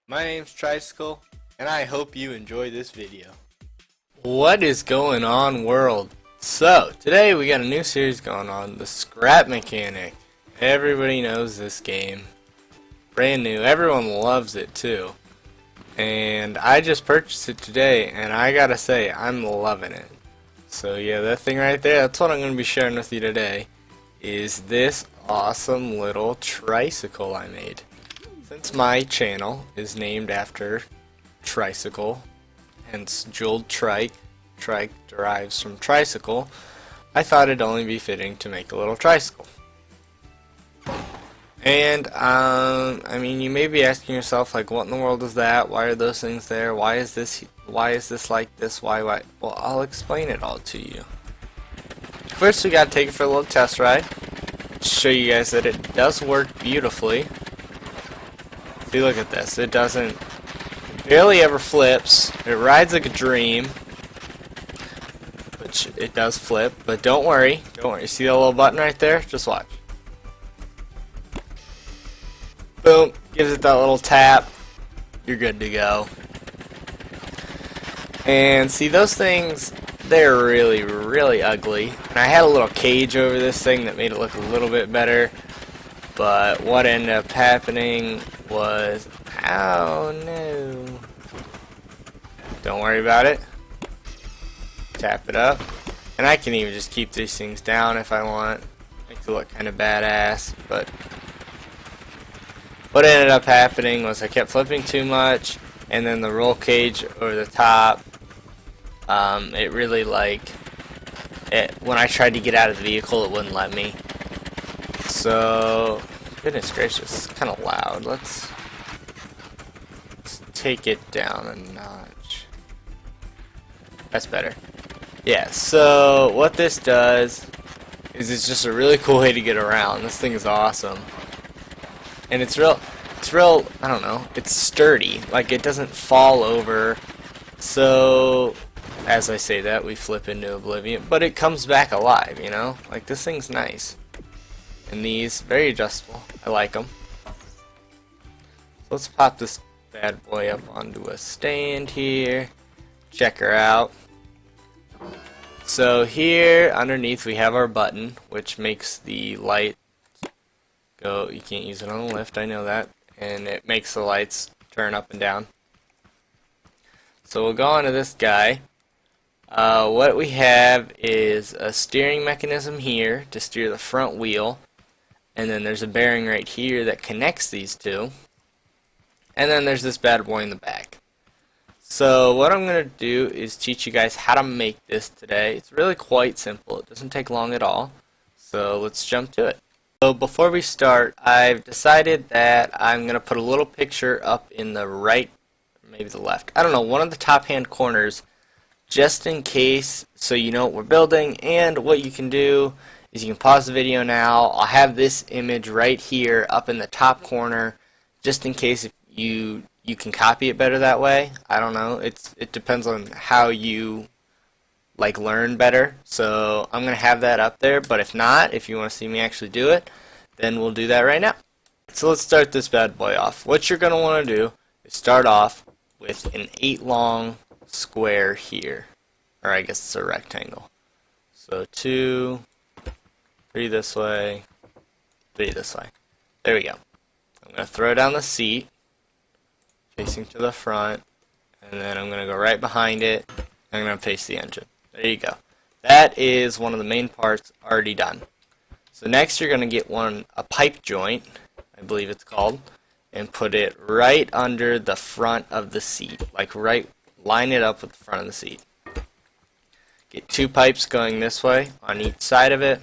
My name's Tricycle, and I hope you enjoy this video. What is going on, world? So, today we got a new series going on, the Scrap Mechanic. Everybody knows this game. Brand new, everyone loves it too. And I just purchased it today, and I gotta say, I'm loving it. So yeah, that thing right there, that's what I'm going to be sharing with you today, is this awesome little tricycle I made. Since my channel is named after Tricycle, hence jeweled trike derives from tricycle, I thought it'd only be fitting to make a little tricycle. And I mean, you may be asking yourself, like, what in the world is that? Why are those things there? Why is this like this? Why? Well, I'll explain it all to you. First, we gotta take it for a little test ride. Show you guys that it does work beautifully. See, look at this. It barely ever flips. It rides like a dream, which it does flip, but don't worry. See that little button right there? Just watch. Boom, gives it that little tap. You're good to go. And see, those things, they're really, really ugly. And I had a little cage over this thing that made it look a little bit better. But what ended up happening was, oh no. Don't worry about it. Tap it up. And I can even just keep these things down if I want. Makes it look kind of badass. But what ended up happening was I kept flipping too much, and then the roll cage over the top, it really, when I tried to get out of the vehicle, it wouldn't let me. So, goodness gracious, it's kind of loud. Let's take it down a notch. That's better. Yeah, so what this does is it's just a really cool way to get around. This thing is awesome. And it's real, I don't know, it's sturdy. Like, it doesn't fall over. So, as I say that, we flip into oblivion. But it comes back alive, you know? Like, this thing's nice. And these, very adjustable. I like them. So let's pop this bad boy up onto a stand here. Check her out. So here, underneath, we have our button, which makes the light go. You can't use it on the lift, I know that. And it makes the lights turn up and down. So we'll go on to this guy. What we have is a steering mechanism here to steer the front wheel. And then there's a bearing right here that connects these two. And then there's this bad boy in the back. So what I'm going to do is teach you guys how to make this today. It's really quite simple. It doesn't take long at all. So let's jump to it. So before we start, I've decided that I'm going to put a little picture up in the right, maybe the left, I don't know, one of the top hand corners, just in case, so you know what we're building. And what you can do is you can pause the video now. I'll have this image right here up in the top corner, just in case if you can copy it better that way. I don't know, it depends on how you learn better. So I'm gonna have that up there, but if not, if you want to see me actually do it, then we'll do that right now. So let's start this bad boy off. What you're gonna want to do is start off with an 8 long square here, or I guess it's a rectangle. So 2, 3 this way, 3 this way. There we go. I'm gonna throw down the seat facing to the front, and then I'm gonna go right behind it. I'm gonna face the engine. There you go. That is one of the main parts already done. So next you're going to get a pipe joint, I believe it's called, and put it right under the front of the seat. Line it up with the front of the seat. Get 2 pipes going this way on each side of it.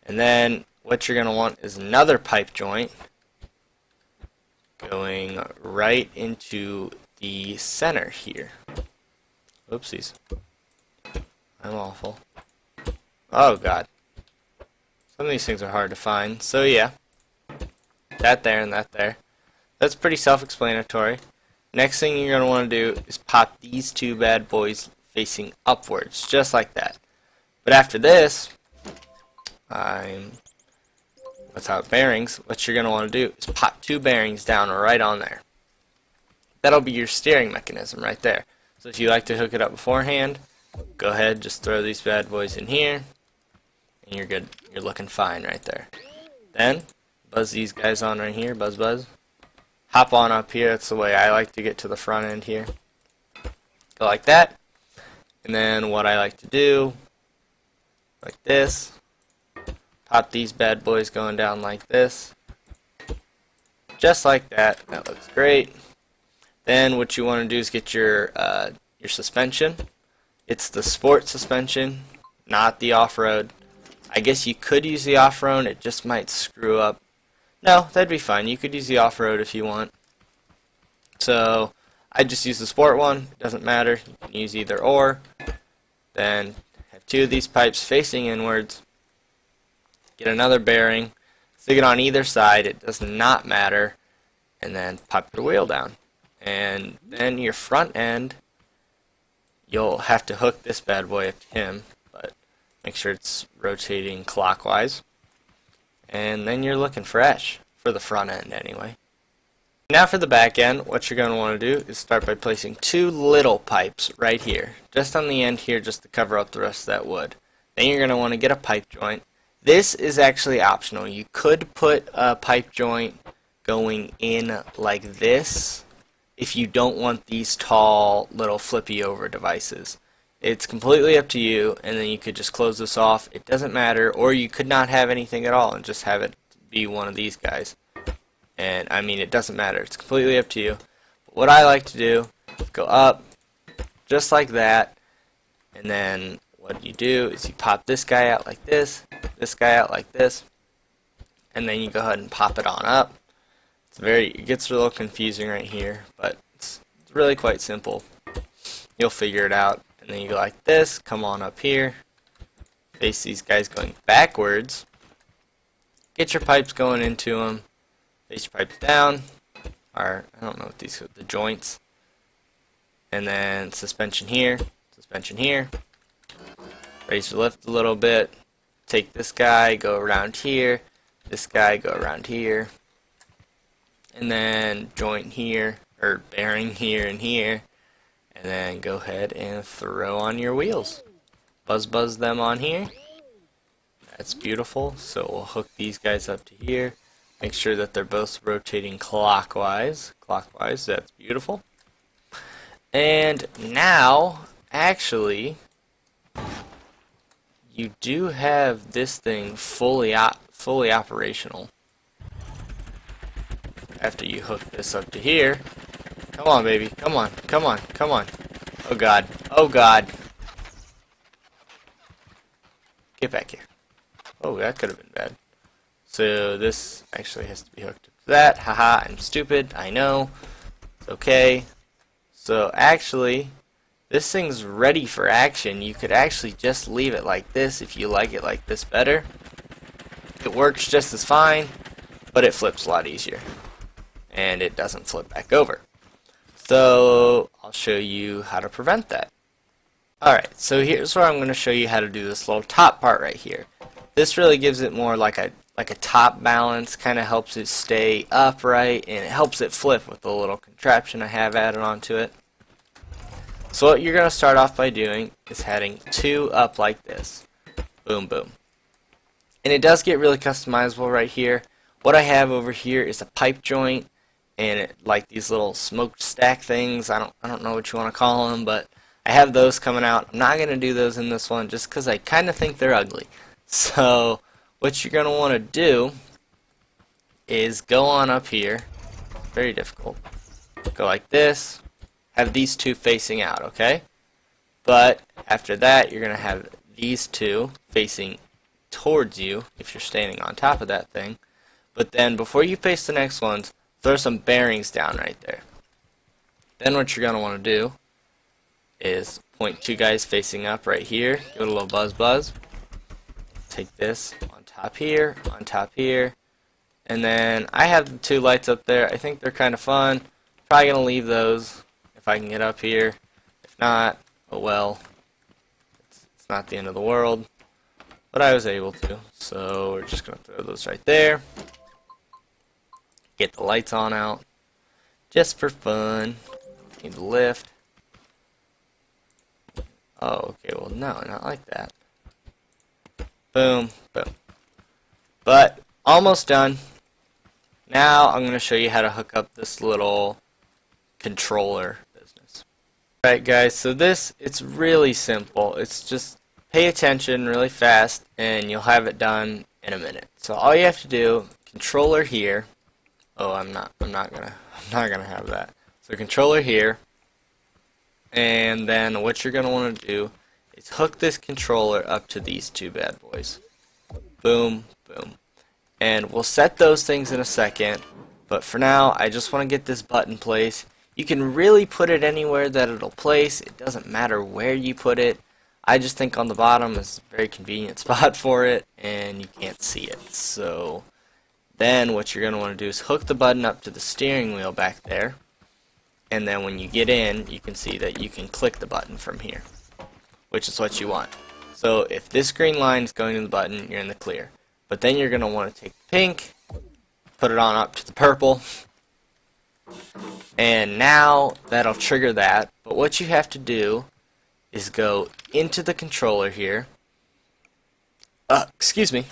And then what you're going to want is another pipe joint going right into the center here. Oopsies. I'm awful. Oh god. Some of these things are hard to find. So yeah. That there and that there. That's pretty self-explanatory. Next thing you're going to want to do is pop these 2 bad boys facing upwards. Just like that. But after this, without bearings, what you're going to want to do is pop 2 bearings down right on there. that'll be your steering mechanism right there. So if you like to hook it up beforehand, go ahead, just throw these bad boys in here, and you're good. You're looking fine right there. Then, buzz these guys on right here, buzz buzz. Hop on up here, that's the way I like to get to the front end here. Go like that, and then what I like to do, like this, pop these bad boys going down like this, just like that. That looks great. Then what you want to do is get your suspension. It's the sport suspension, not the off-road. I guess you could use the off-road, it just might screw up. No, that'd be fine. You could use the off-road if you want. So I just use the sport one. It doesn't matter. You can use either or. Then have two of these pipes facing inwards. Get another bearing. Stick it on either side. It does not matter. And then pop your wheel down. And then your front end, you'll have to hook this bad boy up to him. But make sure it's rotating clockwise. And then you're looking fresh. For the front end anyway. Now for the back end, what you're going to want to do is start by placing two little pipes right here. Just on the end here, just to cover up the rest of that wood. Then you're going to want to get a pipe joint. This is actually optional. You could put a pipe joint going in like this if you don't want these tall little flippy over devices. It's completely up to you, and then you could just close this off. It doesn't matter, or you could not have anything at all and just have it be one of these guys. And I mean, it doesn't matter. It's completely up to you. But what I like to do is go up just like that, and then what you do is you pop this guy out like this guy out like this, and then you go ahead and pop it on up. It gets a little confusing right here, but it's really quite simple. You'll figure it out. And then you go like this, come on up here, face these guys going backwards, get your pipes going into them, face your pipes down, or I don't know what these are, the joints, and then suspension here, raise your lift a little bit, take this guy, go around here, this guy, go around here, and then joint here, or bearing here and here, and then go ahead and throw on your wheels. Buzz them on here. That's beautiful. So we'll hook these guys up to here. Make sure that they're both rotating clockwise. That's beautiful. And now, actually, you do have this thing fully operational. After you hook this up to here. Come on, baby. Come on. Oh, God. Get back here. Oh, that could have been bad. So this actually has to be hooked up to that. Haha, I'm stupid. I know. It's okay. So actually, this thing's ready for action. You could actually just leave it like this if you like it like this better. It works just as fine, but it flips a lot easier. And it doesn't flip back over. So I'll show you how to prevent that. Alright, so here's where I'm going to show you how to do this little top part right here. This really gives it more like a top balance, kind of helps it stay upright, and it helps it flip with the little contraption I have added onto it. So what you're going to start off by doing is heading two up like this. Boom, boom. And it does get really customizable right here. What I have over here is a pipe joint, and like these little smokestack things. I don't know what you want to call them, but I have those coming out. I'm not going to do those in this one just because I kind of think they're ugly. So what you're going to want to do is go on up here. Very difficult. Go like this. Have these two facing out, okay? But after that, you're going to have these two facing towards you if you're standing on top of that thing. But then before you paste the next ones, throw some bearings down right there. Then what you're going to want to do is point two guys facing up right here. Give it a little buzz. Take this on top here, and then I have the two lights up there. I think they're kind of fun. Probably going to leave those if I can get up here. If not, oh well. It's not the end of the world. But I was able to. So we're just going to throw those right there. Get the lights on out. just for fun. Need to lift. Oh, okay, well, no, not like that. Boom, boom. But, almost done. Now, I'm going to show you how to hook up this little controller business. Alright, guys, so it's really simple. It's just pay attention really fast, and you'll have it done in a minute. So, all you have to do, controller here. Oh, I'm not gonna have that. So, controller here. And then what you're going to want to do is hook this controller up to these two bad boys. Boom, boom. And we'll set those things in a second. But for now, I just want to get this button placed. You can really put it anywhere that it'll place. It doesn't matter where you put it. I just think on the bottom is a very convenient spot for it. And you can't see it. So then what you're going to want to do is hook the button up to the steering wheel back there. And then when you get in, you can see that you can click the button from here, which is what you want. So if this green line is going to the button, you're in the clear. But then you're going to want to take the pink, put it on up to the purple, and now that'll trigger that. But what you have to do is go into the controller here. Excuse me.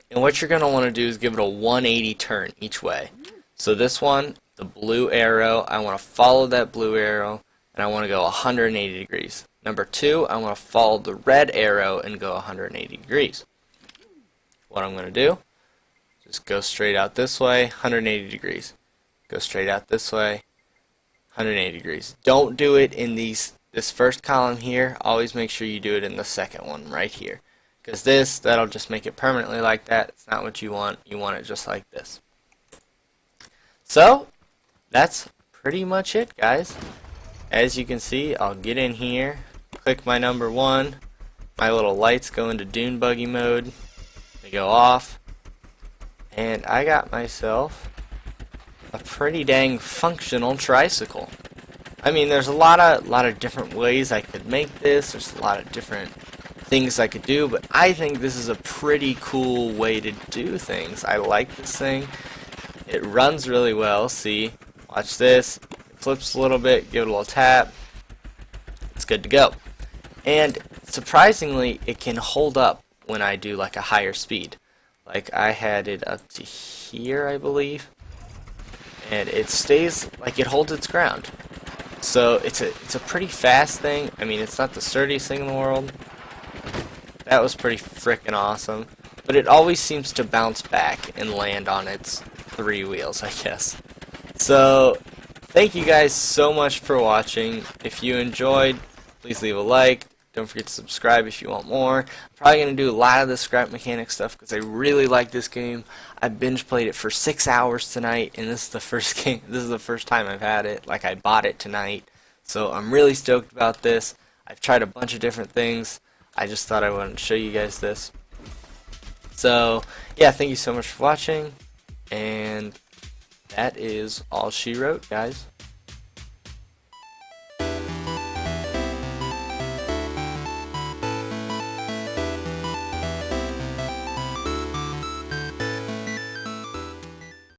And what you're going to want to do is give it a 180 turn each way. So this one, the blue arrow, I want to follow that blue arrow, and I want to go 180 degrees. Number 2, I want to follow the red arrow and go 180 degrees. What I'm going to do, just go straight out this way, 180 degrees. Go straight out this way, 180 degrees. Don't do it in this first column here. Always make sure you do it in the second one right here. Because that'll just make it permanently like that. It's not what you want. You want it just like this. So, that's pretty much it, guys. As you can see, I'll get in here, click my number 1, my little lights go into dune buggy mode, they go off, and I got myself a pretty dang functional tricycle. I mean, there's a lot of different ways I could make this, there's a lot of different things I could do, but I think this is a pretty cool way to do things. I like this thing. It runs really well. See, watch this. It flips a little bit, give it a little tap. It's good to go. And surprisingly, it can hold up when I do like a higher speed. Like I had it up to here, I believe. And it stays, like it holds its ground. So it's a pretty fast thing. I mean, it's not the sturdiest thing in the world. That was pretty frickin' awesome. But it always seems to bounce back and land on its 3 wheels, I guess. So, thank you guys so much for watching. If you enjoyed, please leave a like. Don't forget to subscribe if you want more. I'm probably going to do a lot of the scrap mechanic stuff because I really like this game. I binge played it for 6 hours tonight, and this is the first game. This is the first time I've had it. Like, I bought it tonight. So, I'm really stoked about this. I've tried a bunch of different things. I just thought I wanted to show you guys this. So, yeah, thank you so much for watching. And that is all she wrote, guys.